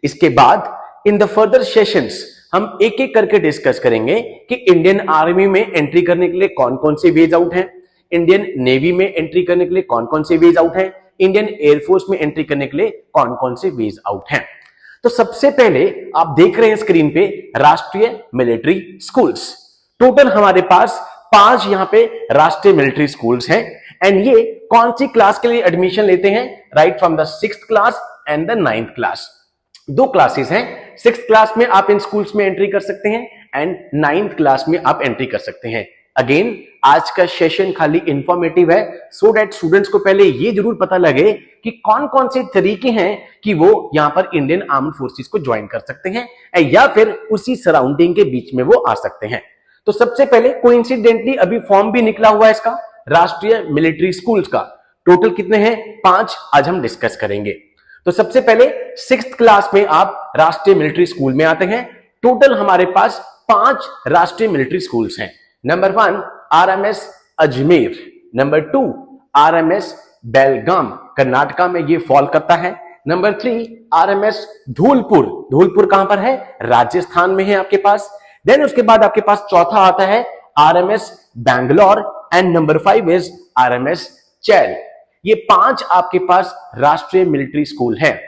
इसके बाद in the further sessions हम एक एक करके डिस्कस करेंगे कि इंडियन आर्मी में एंट्री करने के लिए कौन कौन से वेज आउट हैं, इंडियन नेवी में एंट्री करने के लिए कौन कौन से वेज आउट हैं, इंडियन एयरफोर्स में एंट्री करने के लिए कौन कौन से वेज आउट हैं। तो सबसे पहले आप देख रहे हैं स्क्रीन पे राष्ट्रीय मिलिट्री स्कूल्स। टोटल हमारे पास 5 यहां पे राष्ट्रीय मिलिट्री स्कूल्स हैं एंड ये कौन सी क्लास के लिए एडमिशन लेते हैं, right from the 6th class and the 9th class. 2 classes हैं, 6th क्लास में आप इन स्कूल्स में एंट्री कर सकते हैं एंड 9th क्लास में आप एंट्री कर सकते हैं। अगेन आज का सेशन खाली इंफॉर्मेटिव है सो दैट स्टूडेंट्स को पहले ये जरूर पता लगे कि कौन कौन से तरीके हैं कि वो यहां पर इंडियन आर्म्ड फोर्सेस को ज्वाइन कर सकते हैं या फिर उसी सराउंडिंग के बीच में वो आ सकते हैं। तो सबसे पहले कोइंसिडेंटली अभी फॉर्म भी निकला हुआ है इसका राष्ट्रीय मिलिट्री स्कूल्स का। टोटल कितने हैं? 5 आज हम डिस्कस करेंगे। तो सबसे पहले 6th क्लास में आप राष्ट्रीय मिलिट्री स्कूल में आते हैं। टोटल हमारे पास 5 राष्ट्रीय मिलिट्री स्कूल्स हैं। Number 1 RMS Ajmer, number 2 RMS बेलगाम कर्नाटका में ये फॉल करता है, नंबर 3 RMS धूलपुर, धूलपुर कहां पर है? राजस्थान में है आपके पास। देन उसके बाद आपके पास चौथा आता है RMS Bangalore and number 5 is RMS चैल। ये 5 आपके पास राष्ट्रीय मिलिट्री स्कूल हैं।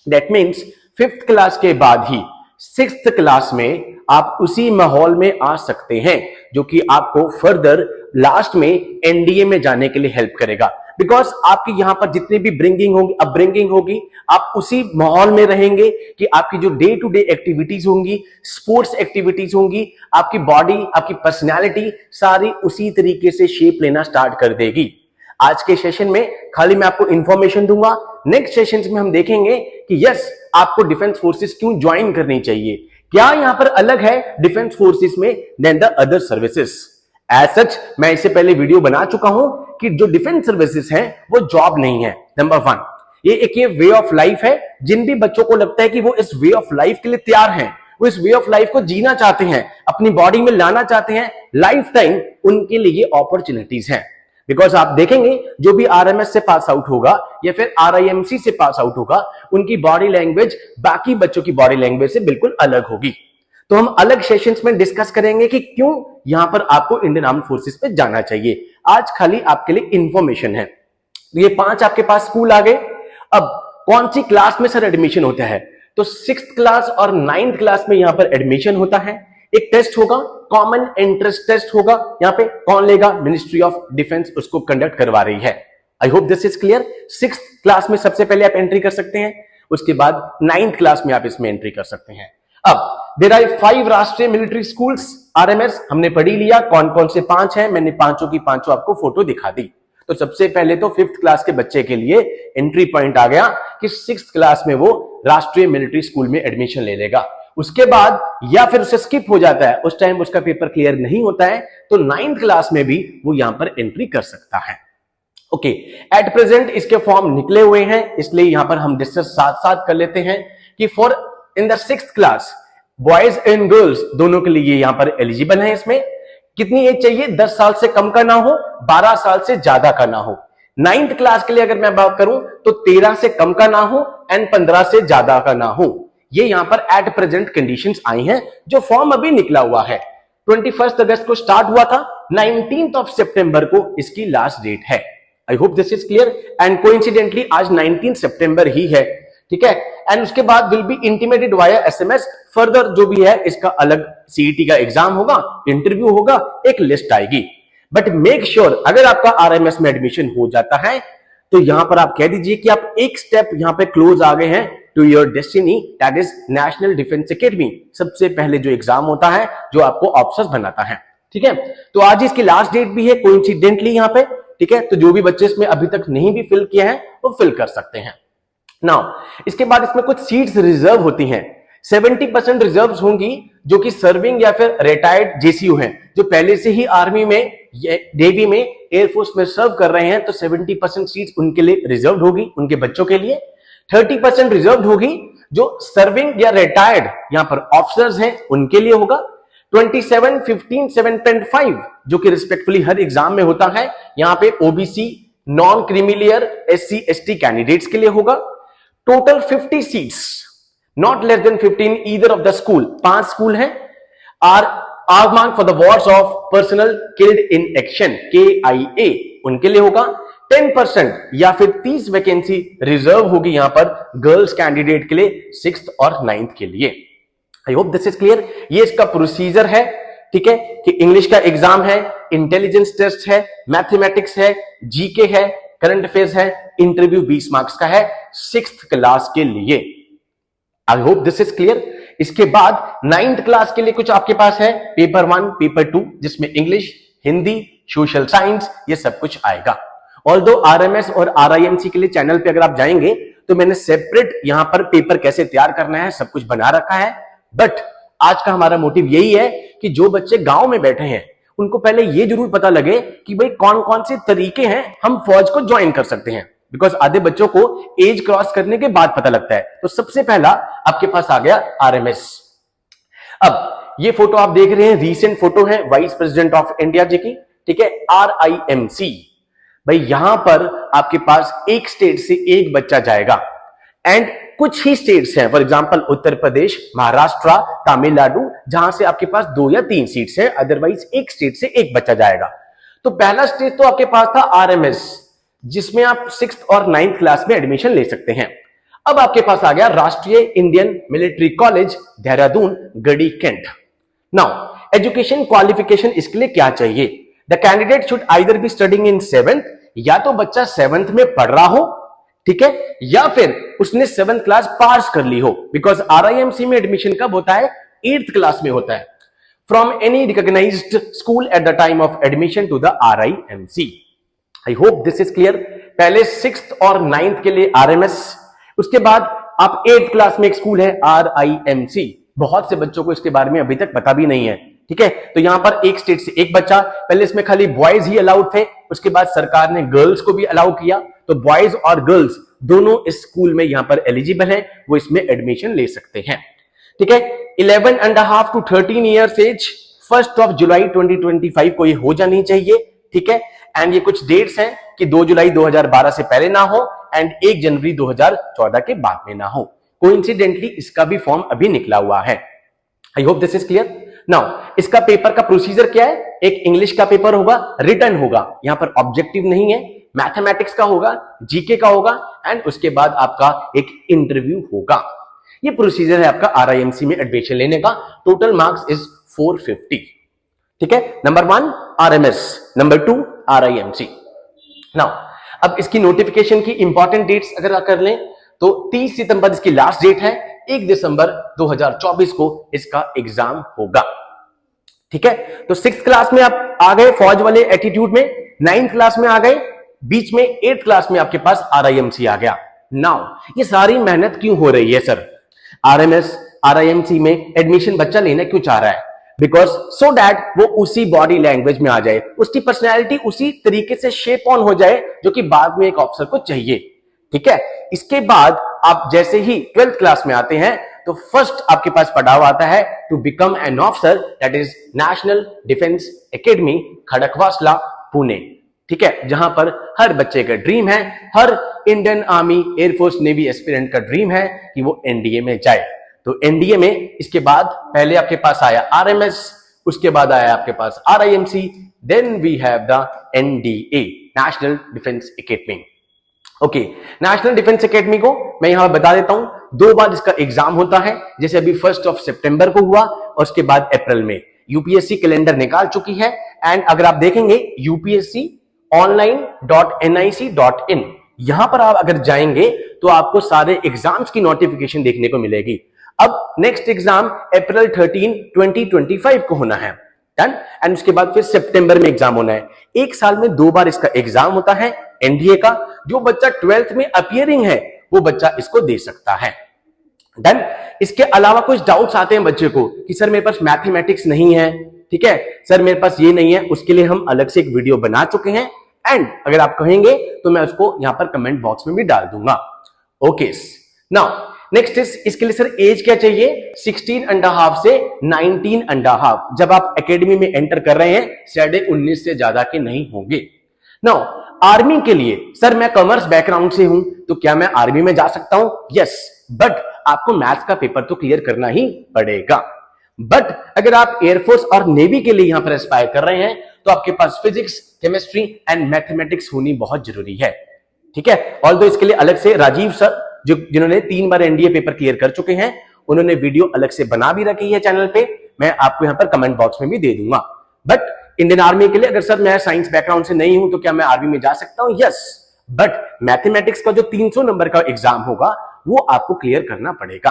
दैट मीन्स 5th क्लास के बाद ही 6th क्लास में आप उसी माहौल में आ सकते हैं जो कि आपको फर्दर लास्ट में एनडीए में जाने के लिए हेल्प करेगा। बिकॉज आपकी यहां पर जितनी भी अपब्रिंगिंग होगी आप उसी माहौल में रहेंगे कि आपकी जो डे टू डे एक्टिविटीज होंगी, स्पोर्ट्स एक्टिविटीज होंगी, आपकी बॉडी, आपकी पर्सनैलिटी सारी उसी तरीके से शेप लेना स्टार्ट कर देगी। आज के सेशन में खाली मैं आपको इंफॉर्मेशन दूंगा। नेक्स्ट सेशन में हम देखेंगे कि यस आपको डिफेंस फोर्सेस क्यों ज्वाइन करनी चाहिए, क्या यहां पर अलग है डिफेंस फोर्सेस में then the other services. As such मैं इससे पहले वीडियो बना चुका हूं कि जो डिफेंस सर्विसेज हैं वो जॉब नहीं है। नंबर 1 ये वे ऑफ लाइफ है। जिन भी बच्चों को लगता है कि वो इस वे ऑफ लाइफ के लिए तैयार हैं, वो इस वे ऑफ लाइफ को जीना चाहते हैं, अपनी बॉडी में लाना चाहते हैं लाइफ टाइम, उनके लिए अपॉर्चुनिटीज हैं। बिकॉज आप देखेंगे जो भी RMS से पास आउट होगा या फिर RIMC से पास आउट होगा, उनकी बॉडी लैंग्वेज बाकी बच्चों की बॉडी लैंग्वेज से बिल्कुल अलग होगी। तो हम अलग सेशंस में डिस्कस करेंगे कि क्यों यहां पर आपको इंडियन आर्म्ड फोर्सेस पे जाना चाहिए। आज खाली आपके लिए इंफॉर्मेशन है। तो ये 5 आपके पास स्कूल आ गए। अब कौन सी क्लास में सर एडमिशन होता है? तो 6th क्लास और 9th क्लास में यहां पर एडमिशन होता है। एक टेस्ट होगा, कॉमन एंट्रेंस टेस्ट होगा। यहां पे कौन लेगा? मिनिस्ट्री ऑफ डिफेंस उसको कंडक्ट करवा रही है। आई hope this is clear. 6th class में सबसे पहले आप एंट्री कर सकते हैं, उसके बाद 9th क्लास में आप इसमें एंट्री कर सकते हैं। अब देयर आर 5 राष्ट्रीय मिलिट्री स्कूल्स RMS हमने पढ़ी लिया कौन कौन से 5 हैं। मैंने पांचों की पांचों आपको फोटो दिखा दी। तो सबसे पहले तो 5th क्लास के बच्चे के लिए एंट्री पॉइंट आ गया कि 6th क्लास में वो राष्ट्रीय मिलिट्री स्कूल में एडमिशन ले लेगा। उसके बाद या फिर उसे स्किप हो जाता है, उस टाइम उसका पेपर क्लियर नहीं होता है, तो 9th क्लास में भी वो यहां पर एंट्री कर सकता है। ओके, एट प्रेजेंट इसके फॉर्म निकले हुए हैं, इसलिए यहां पर हम डिस्कस साथ साथ कर लेते हैं कि for in the 6th class boys and girls दोनों के लिए यहां पर एलिजिबल है। इसमें कितनी एज चाहिए? 10 साल से कम का ना हो, 12 साल से ज्यादा का ना हो। 9th क्लास के लिए अगर मैं बात करूं तो 13 से कम का ना हो एंड 15 से ज्यादा का ना हो। ये यहां पर एट प्रेजेंट कंडीशंस आई हैं। जो फॉर्म अभी निकला हुआ है 21 अगस्त को स्टार्ट हुआ था, 19 सितंबर को इसकी लास्ट डेट है। आई hope this is clear and coincidentally आज 19 सितंबर ही है, ठीक है। एंड उसके बाद will be intimated via SMS। Further जो भी है इसका अलग CET का एग्जाम होगा, इंटरव्यू होगा, एक लिस्ट आएगी। बट मेक श्योर अगर आपका RMS में एडमिशन हो जाता है तो यहां पर आप कह दीजिए कि आप एक स्टेप यहां पे क्लोज आ गए हैं to your destiny, that is national defence Academy. सबसे पहले जो एग्जाम होता है जो आपको ऑफिसर्स बनाता है, ठीक है। तो आज इसकी लास्ट डेट भी है कोइंसिडेंटली यहां पे, ठीक है। तो जो भी बच्चे इसमें अभी तक नहीं भी फिल किए हैं वो फिल कर सकते हैं। नाउ इसके बाद इसमें कुछ सीट्स रिजर्व होती हैं। 70% रिजर्व होंगी जो कि सर्विंग या फिर रिटायर्ड JCU हैं, जो पहले से ही आर्मी में, नेवी में, एयरफोर्स में सर्व कर रहे हैं। तो 70% सीट्स उनके लिए रिजर्व होगी, उनके बच्चों के लिए। 30% रिजर्व होगी जो सर्विंग या रिटायर्ड यहां पर ऑफिसर्स हैं उनके लिए होगा। 27, 15, 7.5 जो कि रिस्पेक्टफुली हर एग्जाम में होता है, यहां पे OBC, non creamy layer, SC ST candidates के लिए होगा। Total 50 seats not less than 15 either of the school, 5 school हैं, are marked for the wards of personnel killed in action, KIA, उनके लिए होगा। 10% या फिर 30 वैकेंसी रिजर्व होगी यहां पर गर्ल्स कैंडिडेट के लिए 6th और 9th के लिए। आई होप दिस इज क्लियर। ये इसका प्रोसीजर है, ठीक है, कि इंग्लिश का एग्जाम है, इंटेलिजेंस टेस्ट है, मैथमेटिक्स है, जीके है, करंट अफेयर्स है, इंटरव्यू 20 मार्क्स का है 6th क्लास के लिए। आई होप दिस इज क्लियर। इसके बाद 9th क्लास के लिए कुछ आपके पास है, पेपर 1, पेपर 2, जिसमें इंग्लिश, हिंदी, सोशल साइंस, ये सब कुछ आएगा। ऑल्दो RMS और RIMC के लिए चैनल पे अगर आप जाएंगे तो मैंने सेपरेट यहां पर पेपर कैसे तैयार करना है सब कुछ बना रखा है। बट आज का हमारा मोटिव यही है कि जो बच्चे गांव में बैठे हैं उनको पहले ये जरूर पता लगे कि भाई कौन कौन से तरीके हैं हम फौज को ज्वाइन कर सकते हैं, बिकॉज आधे बच्चों को एज क्रॉस करने के बाद पता लगता है। तो सबसे पहला आपके पास आ गया RMS। अब ये फोटो आप देख रहे हैं, रीसेंट फोटो है वाइस प्रेसिडेंट ऑफ इंडिया जी की, ठीक है, RIMC। भाई यहां पर आपके पास एक स्टेट से एक बच्चा जाएगा एंड कुछ ही स्टेट्स हैं, फॉर एग्जांपल उत्तर प्रदेश, महाराष्ट्र, तमिलनाडु, जहां से आपके पास 2 या 3 सीट्स हैं, अदरवाइज एक स्टेट से एक बच्चा जाएगा। तो पहला स्टेट तो आपके पास था RMS, जिसमें आप 6th और 9th क्लास में एडमिशन ले सकते हैं। अब आपके पास आ गया राष्ट्रीय इंडियन मिलिट्री कॉलेज, देहरादून, गढ़ी, कैंट। नाउ एजुकेशन क्वालिफिकेशन इसके लिए क्या चाहिए? The candidate should either be studying in 7th, या तो बच्चा 7th में पढ़ रहा हो, ठीक है, या फिर उसने 7th क्लास पास कर ली हो, बिकॉज RIMC में एडमिशन कब होता है? 8th क्लास में होता है। From any recognised school at the time of admission to the RIMC। I hope this is clear. पहले 6th और 9th के लिए RMS, उसके बाद आप 8th क्लास में एक स्कूल है RIMC। बहुत से बच्चों को इसके बारे में अभी तक पता भी नहीं है, ठीक है। तो यहां पर एक स्टेट से एक बच्चा, पहले इसमें खाली बॉयज ही अलाउड थे, उसके बाद सरकार ने गर्ल्स को भी अलाउ किया, तो बॉयज और गर्ल्स दोनों इस स्कूल में यहां पर एलिजिबल हैं, वो इसमें एडमिशन ले सकते हैं, ठीक है। 11.5 to 13 ईयर्स एज 1 जुलाई 2025 को ये हो जानी चाहिए, ठीक है। एंड ये कुछ डेट्स हैं कि 2 जुलाई 2012 से पहले ना हो एंड 1 जनवरी 2014 के बाद में ना हो। कोइंसिडेंटली इसका भी फॉर्म अभी निकला हुआ है। आई hope this is clear. Now इसका पेपर का प्रोसीजर क्या है? एक इंग्लिश का पेपर होगा, रिटन होगा, यहां पर ऑब्जेक्टिव नहीं है, मैथमेटिक्स का होगा, जीके का होगा एंड उसके बाद आपका एक इंटरव्यू होगा। ये प्रोसीजर है आपका RIMC में एडमिशन लेने का। टोटल मार्क्स इज 450, ठीक है। Number 1 RMS, number 2 RIMC। Now अब इसकी नोटिफिकेशन की इंपॉर्टेंट डेट्स अगर कर लें तो 30 सितंबर इसकी लास्ट डेट है, 1 दिसंबर 2024 को इसका एग्जाम होगा, ठीक है। तो 6th क्लास में आप आ गए फौज वाले एटीट्यूड में, 9th क्लास में आ गए, बीच में 8th क्लास में आपके पास RIMC आ गया। नाउ ये सारी मेहनत क्यों हो रही है सर? RMS RIMC में एडमिशन बच्चा लेना क्यों चाह रहा है? बिकॉज सो दैट वो उसी बॉडी लैंग्वेज में आ जाए, उसकी पर्सनैलिटी उसी तरीके से शेप ऑन हो जाए जो कि बाद में एक ऑफिसर को चाहिए, ठीक है। इसके बाद आप जैसे ही 12th क्लास में आते हैं तो फर्स्ट आपके पास पढ़ाव आता है to become an officer, that is national defence academy, Khadakwasla, Pune, ठीक है, जहां पर हर बच्चे का ड्रीम है, हर Indian army, air force, navy aspirant का ड्रीम है कि वो NDA में जाए। तो NDA में इसके बाद पहले आपके पास आया RMS, उसके बाद आया आपके पास RIMC, then we have the NDA, National defence Academy. Okay, National defence Academy को मैं यहां बता देता हूं, 2 बार इसका एग्जाम होता है, जैसे अभी 1 सितंबर को हुआ और उसके बाद अप्रैल में। यूपीएससी कैलेंडर निकाल चुकी है एंड अगर आप देखेंगे upsconline.nic.in, यहां पर आप अगर जाएंगे तो आपको सारे एग्जाम्स की नोटिफिकेशन देखने को मिलेगी। अब नेक्स्ट एग्जाम अप्रैल 13, 2025 को होना है, डन, एंड उसके बाद फिर सितंबर में एग्जाम होना है। एक साल में 2 बार इसका एग्जाम होता है NDA का। जो बच्चा 12th में अपियरिंग है वो बच्चा इसको दे सकता है, डन। इसके अलावा कुछ डाउट्स आते हैं बच्चे को कि सर मेरे पास मैथमेटिक्स नहीं है, ठीक है, सर मेरे पास ये नहीं है, उसके लिए हम अलग से एक वीडियो बना चुके हैं एंड अगर आप कहेंगे तो मैं उसको यहां पर कमेंट बॉक्स में भी डाल दूंगा। ओके, नाउ नेक्स्ट इज इसके लिए सर एज क्या चाहिए? 16.5 से 19.5। जब आप एकेडमी में एंटर कर रहे हैं 19.5 से ज्यादा के नहीं होंगे। नाउ आर्मी के लिए सर मैं कॉमर्स बैकग्राउंड से हूं तो क्या मैं आर्मी में जा सकता हूं? यस, बट आपको मैथ्स का पेपर तो क्लियर करना ही पड़ेगा। बट अगर आप एयरफोर्स और नेवी के लिए यहां पर एस्पायर कर रहे हैं तो आपके पास फिजिक्स, केमिस्ट्री एंड मैथमेटिक्स होनी बहुत जरूरी है। ठीक है, ऑल्दो इसके लिए अलग से राजीव सर जिन्होंने 3 बार एनडीए पेपर क्लियर कर चुके हैं, उन्होंने वीडियो अलग से बना भी रखी है चैनल पे, मैं आपको यहां पर कमेंट बॉक्स में भी दे दूंगा। बट इंडियन आर्मी के लिए अगर सर मैं साइंस बैकग्राउंड से नहीं हूं तो क्या मैं आर्मी में जा सकता हूं? यस, बट मैथमेटिक्स का जो 300 नंबर का एग्जाम होगा वो आपको क्लियर करना पड़ेगा।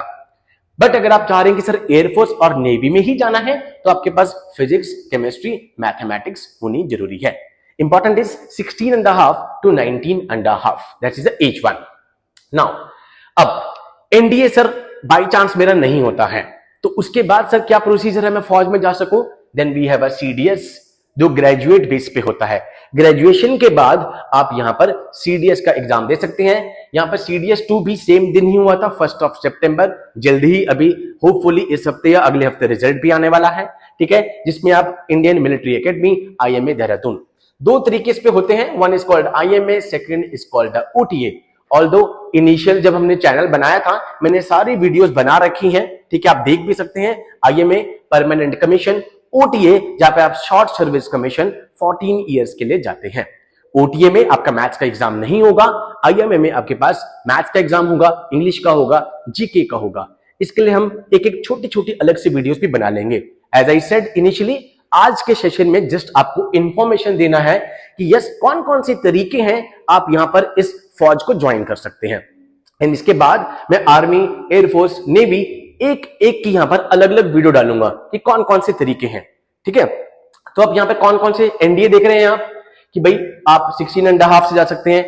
बट अगर आप चाह रहे हैं कि सर एयरफोर्स और नेवी में ही जाना है तो आपके पास फिजिक्स, केमिस्ट्री, मैथमेटिक्स होनी जरूरी है। Important is 16.5 to 19.5, that is the age 1। Now अब एनडीए सर बाई चांस मेरा नहीं होता है तो उसके बाद सर क्या प्रोसीजर है मैं फौज में जा सकूं? Then we have a CDS जो ग्रेजुएट बेस पे होता है। ग्रेजुएशन के बाद आप यहां पर सीडीएस का एग्जाम दे सकते हैं। यहां पर सीडीएस 2 भी सेम दिन ही हुआ था, 1 सितंबर। जल्दी ही अभी होपफुली इस हफ्ते या अगले हफ्ते रिजल्ट भी आने वाला है। ठीक है, जिसमें आप Indian military academy IMA Dehradun 2 तरीके इस पे होते हैं। One is called IMA, second is called OTA. Although initial जब हमने चैनल बनाया था मैंने सारी वीडियोस बना रखी हैं, ठीक है, आप देख भी सकते हैं। आईएमए परमानेंट कमीशन, ओटीए जहां पे आप शॉर्ट सर्विस कमीशन 14 इयर्स के लिए जाते हैं। ओटीए में आपका मैथ्स का एग्जाम नहीं होगा, आईएमए में आपके पास मैथ्स का एग्जाम होगा, इंग्लिश का होगा, जीके का होगा। इसके लिए हम एक एक छोटी छोटी अलग से वीडियोस भी बना लेंगे। एज आई सेड इनिशियली, आज के सेशन में जस्ट आपको इंफॉर्मेशन देना है कि यस कौन कौन से तरीके हैं आप यहां पर इस फौज को ज्वाइन कर सकते हैं। एंड इसके बाद मैं आर्मी, एयरफोर्स, नेवी एक एक की यहां पर अलग अलग वीडियो डालूंगा कि कौन कौन से तरीके हैं। ठीक है, तो आप यहां पे कौन कौन से एनडीए देख रहे हैं आप कि भाई आप 16.5 से जा सकते हैं।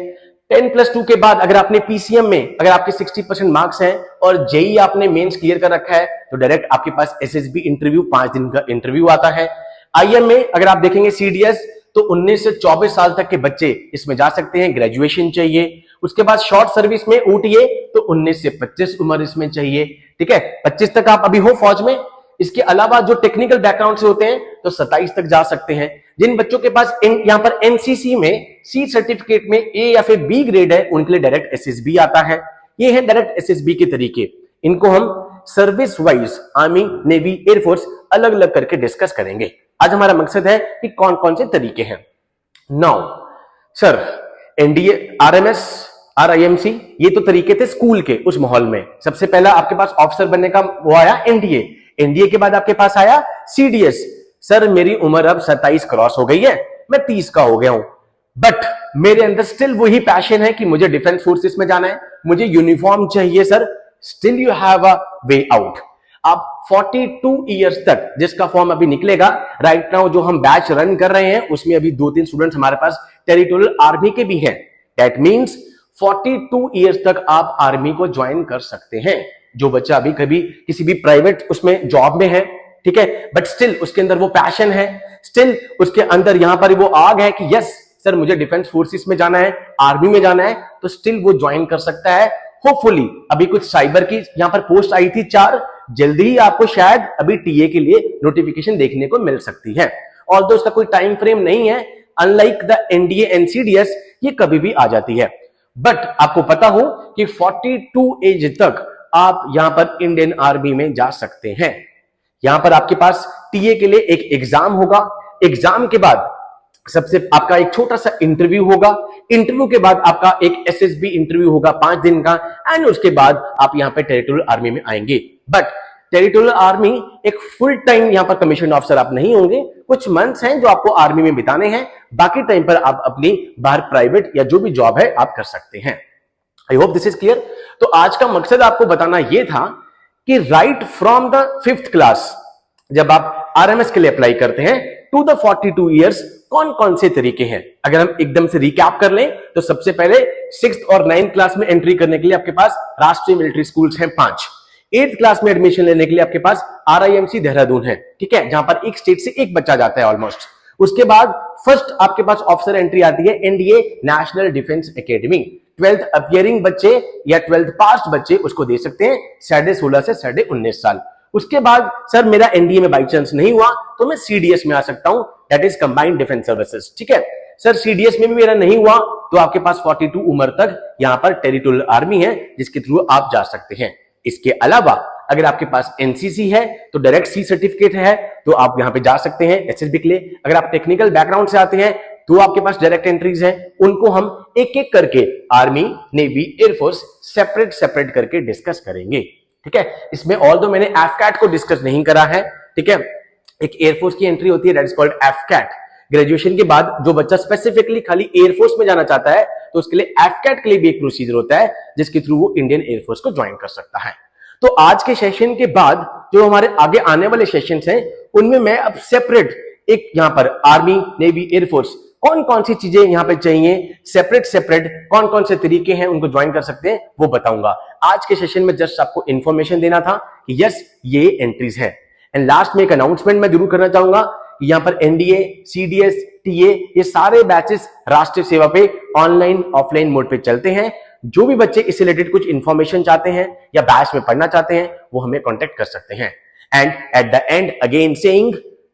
10+2 के बाद अगर आपने पीसीएम में अगर आपके 60% मार्क्स हैं और जेई आपने मेंस क्लियर कर रखा है तो डायरेक्ट आपके पास एसएसबी इंटरव्यू 5 दिन का इंटरव्यू आता है। आईएम में अगर आप देखेंगे सीडीएस तो 19 से 24 साल तक के बच्चे इसमें जा सकते हैं, ग्रेजुएशन चाहिए। उसके बाद शॉर्ट सर्विस में ओटीए तो 19 से 25 उम्र इसमें चाहिए। ठीक है, 25 तक आप अभी हो फौज में। इसके अलावा जो टेक्निकल बैकग्राउंड से होते हैं तो 27 तक जा सकते हैं। जिन बच्चों के पास यहां पर एनसीसी में सी सर्टिफिकेट में ए या फिर बी ग्रेड है उनके लिए डायरेक्ट एसएसबी आता है। ये है डायरेक्ट एसएसबी के तरीके। इनको हम service wise army, navy, air force अलग अलग करके डिस्कस करेंगे। आज हमारा मकसद है कि कौन कौन से तरीके हैं। Now sir NDA, RMS, RIMC ये तो तरीके थे स्कूल के उस माहौल में। सबसे पहला आपके पास ऑफिसर बनने का वो आया एनडीए। एनडीए के बाद आपके पास आया सीडीएस। सर मेरी उम्र अब 27 क्रॉस हो गई है, मैं 30 का हो गया हूं, बट मेरे अंदर स्टिल वही पैशन है कि मुझे डिफेंस फोर्सेस में जाना है, मुझे यूनिफॉर्म चाहिए। Sir still you have a way out. आप 42 इयर्स तक जिसका फॉर्म अभी निकलेगा, राइट नाउ जो हम बैच रन कर रहे हैं उसमें अभी 2-3 स्टूडेंट्स हमारे पास टेरिटोरियल आर्मी के भी हैं। दैट मींस 42 इयर्स तक आप आर्मी को ज्वाइन कर सकते हैं। जो बच्चा अभी कभी किसी भी प्राइवेट उसमें जॉब में है, ठीक है, बट स्टिल उसके अंदर वो पैशन है, स्टिल उसके अंदर यहां पर वो आग है कि यस सर मुझे डिफेंस फोर्सेस में जाना है, आर्मी में जाना है, तो स्टिल वो ज्वाइन कर सकता है। होपफुली अभी कुछ साइबर की यहां पर पोस्ट आई थी 4, जल्दी ही आपको शायद अभी टीए के लिए नोटिफिकेशन देखने को मिल सकती है। ऑल्दो उसका कोई टाइम फ्रेम नहीं है, unlike the NDA and CDS ये कभी भी आ जाती है। बट आपको पता हो कि 42 एज तक आप यहां पर इंडियन आर्मी में जा सकते हैं। यहां पर आपके पास टीए के लिए एक एग्जाम होगा, एग्जाम के बाद सबसे आपका एक छोटा सा इंटरव्यू होगा, इंटरव्यू के बाद आपका एक एसएसबी इंटरव्यू होगा 5 दिन का, एंड उसके बाद आप यहां पे टेरिटोरियल आर्मी में आएंगे। बट टेरिटोरियल आर्मी एक फुल टाइम यहां पर कमीशन ऑफिसर आप नहीं होंगे, कुछ मंथ्स हैं जो आपको आर्मी में बिताने हैं, बाकी टाइम पर आप अपनी बाहर प्राइवेट या जो भी जॉब है आप कर सकते हैं। आई होप दिस इज क्लियर। तो आज का मकसद आपको बताना यह था कि right from the 5th class जब आप आरएमएस के लिए अप्लाई करते हैं टू द 42 इयर्स कौन कौन से तरीके हैं। अगर हम एकदम से रिकैप कर लें तो सबसे पहले 6th और 9th क्लास में एंट्री करने के लिए आपके पास राष्ट्रीय मिलिट्री स्कूल्स हैं 5। 8th क्लास में एडमिशन लेने के लिए आपके पास आरआईएमसी देहरादून है, ठीक है, जहां पर एक स्टेट से एक बच्चा जाता है ऑलमोस्ट। उसके बाद फर्स्ट आपके पास ऑफिसर एंट्री आती है NDA national defence academy. 12th appearing बच्चे या 12th पास बच्चे उसको दे सकते हैं 16.5 से 19.5 साल। उसके बाद सर मेरा एनडीए में बाई चांस नहीं हुआ तो मैं सीडीएस में आ सकता हूं, that is combined defence services, ठीक है। सर सीडीएस में भी मेरा नहीं हुआ, तो आपके पास 42 उम्र तक यहां पर टेरिटोरियल आर्मी है जिसके थ्रू आप जा सकते हैं। इसके अलावा अगर आपके पास एनसीसी है तो डायरेक्ट सी सर्टिफिकेट है, तो आप यहां पे जा सकते हैं एसएसबी के लिए। अगर आप टेक्निकल बैकग्राउंड से आते हैं तो आपके पास डायरेक्ट एंट्रीज हैं, उनको हम एक एक करके आर्मी, नेवी, एयरफोर्स सेपरेट करके डिस्कस करेंगे। ठीक है, इसमें ऑल्दो मैंने एफकैट को डिस्कस नहीं करा है। ठीक है, एक एयरफोर्स की एंट्री होती है that is called AFCAT. Graduation के बाद जो बच्चा स्पेसिफिकली खाली एयरफोर्स में जाना चाहता है तो उसके लिए एफकैट के लिए भी एक प्रोसीजर होता है जिसके थ्रू वो इंडियन एयरफोर्स को ज्वाइन कर सकता है। तो आज के सेशन के बाद जो हमारे आगे आने वाले सेशंस हैं उनमें मैं अब सेपरेट एक यहां पर आर्मी, नेवी, एयरफोर्स कौन कौन सी चीजें यहां पे चाहिए, सेपरेट कौन कौन से तरीके हैं उनको ज्वाइन कर सकते हैं वो बताऊंगा। आज के सेशन में जस्ट आपको इंफॉर्मेशन देना था कि यस ये एंट्रीज है। एंड लास्ट में एक अनाउंसमेंट मैं जरूर करना चाहूंगा कि यहां पर एनडीए, सीडीएस, टीए ये सारे बैचेस राष्ट्रीय सेवा पे ऑनलाइन ऑफलाइन मोड पे चलते हैं। जो भी बच्चे इससे रिलेटेड कुछ इंफॉर्मेशन चाहते हैं या बैच में पढ़ना चाहते हैं वो हमें कांटेक्ट कर सकते हैं। And at the end again saying,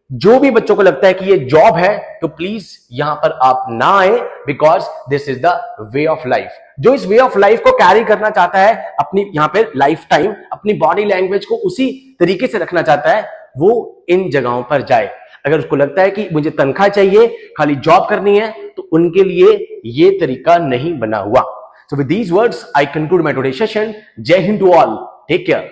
जो भी बच्चों को लगता है कि ये जॉब है तो प्लीज यहां पर आप ना आए, because this is the way of life. जो इस वे ऑफ लाइफ को कैरी करना चाहता है अपनी यहां पे लाइफ टाइम, अपनी बॉडी लैंग्वेज को उसी तरीके से रखना चाहता है, वो इन जगहों पर जाए। अगर उसको लगता है कि मुझे तनख्वाह चाहिए, खाली जॉब करनी है, तो उनके लिए ये तरीका नहीं बना हुआ। So with these words, I conclude my today's session. Jai Hind to all. Take care.